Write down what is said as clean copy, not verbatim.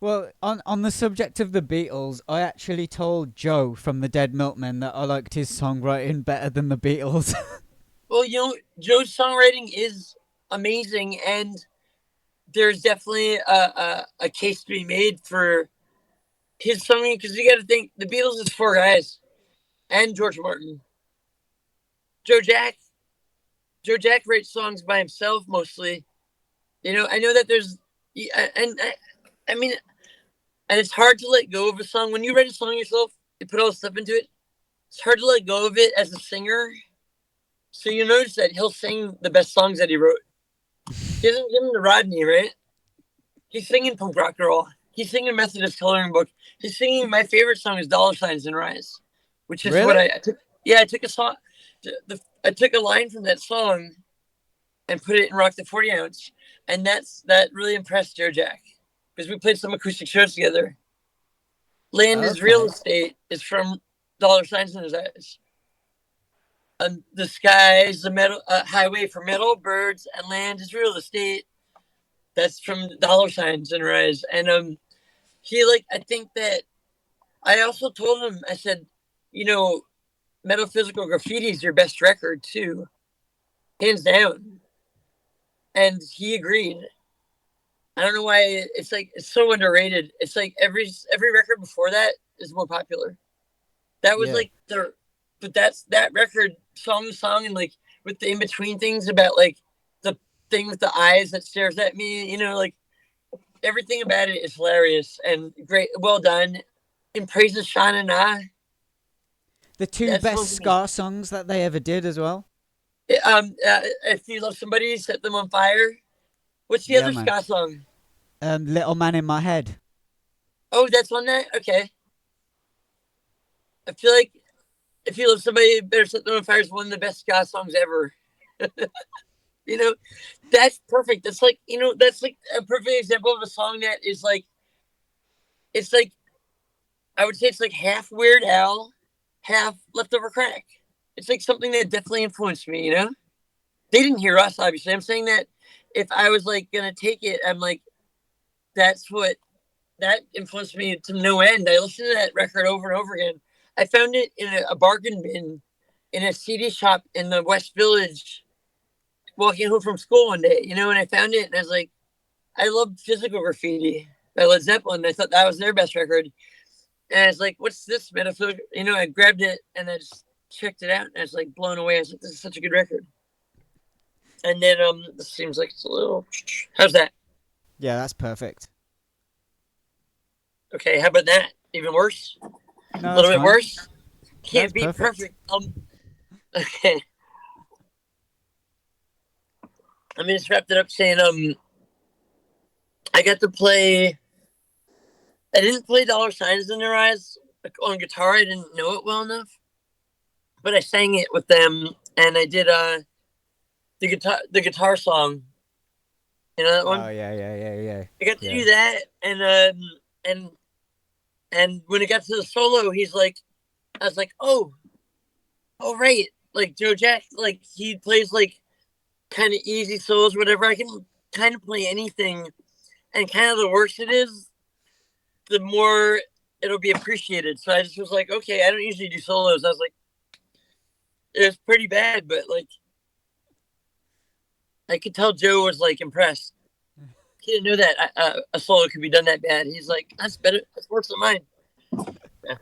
Well, on the subject of the Beatles, I actually told Joe from the Dead Milkmen that I liked his songwriting better than the Beatles. Well, Joe's songwriting is amazing, and there's definitely a case to be made for his songwriting because you got to think the Beatles is four guys and George Martin. Joe Jack, Joe Jack writes songs by himself mostly. I know that there's, and I mean, and it's hard to let go of a song when you write a song yourself. You put all the stuff into it. It's hard to let go of it as a singer. So you notice that he'll sing the best songs that he wrote. He doesn't give him to Rodney, right? He's singing punk rock and roll. He's singing Methodist coloring book. He's singing my favorite song is Dollar Signs and Rise, which is what Really? I took. Yeah, I took a song. I took a line from that song and put it in Rock the 40 ounce, and that really impressed Joe Jack because we played some acoustic shows together. Land is real Okay. estate is from Dollar Signs in His Eyes. The sky is the metal highway for metal birds, and land is real estate. That's from Dollar Signs and Rise. And he like I think that I also told him I said, you know, Metaphysical Graffiti is your best record too, hands down. And he agreed. I don't know why it's like it's so underrated. It's like every record before that is more popular. That was Yeah. like the but that's that record song and like with the in between things about like the thing with the eyes that stares at me, like everything about it is hilarious and great, well done. In praises Shana Na. The two That best song's amazing. ska songs that they ever did as well. If you love somebody, set them on fire. What's the Yeah, other man. ska song? Little Man in My Head. Oh, that's on that. Okay, I feel like if you love somebody, better set them on fire is one of the best ska songs ever. You know, that's perfect. That's like that's like a perfect example of a song that is like it's like I would say it's like half Weird Al, half Leftover Crack. It's like something that definitely influenced me. They didn't hear us, obviously. I'm saying that if I was like gonna take it, I'm like that's what that influenced me to no end. I listened to that record over and over again. I found it in a bargain bin in a CD shop in the West Village, walking home from school one day. And I found it and I was like, I love Physical Graffiti by Led Zeppelin. I thought that was their best record. And I was like, what's this metaphysical? I grabbed it and I just checked it out and I was like blown away. I was like, this is such a good record. And then this seems like it's a little. How's that? Yeah, that's perfect. Okay, how about that? Even worse? A No, that's little bit fine. worse? That's Can't beat perfect. perfect. Okay. Let me just wrap it up saying I got to play. I didn't play Dollar Signs in Their Eyes on guitar. I didn't know it well enough, but I sang it with them, and I did the guitar song. You know that Oh one? yeah, yeah, yeah, yeah, I got to yeah. do that, and and when it got to the solo, he's like, I was like, oh right, like Joe Jack, like he plays like kind of easy solos, whatever. I can kind of play anything, and kind of the worse it is, the more it'll be appreciated. So I just was like, okay, I don't usually do solos. I was like, it was pretty bad, but like I could tell Joe was like impressed. He didn't know that a solo could be done that bad. He's like, that's better. That's worse than mine. Yeah.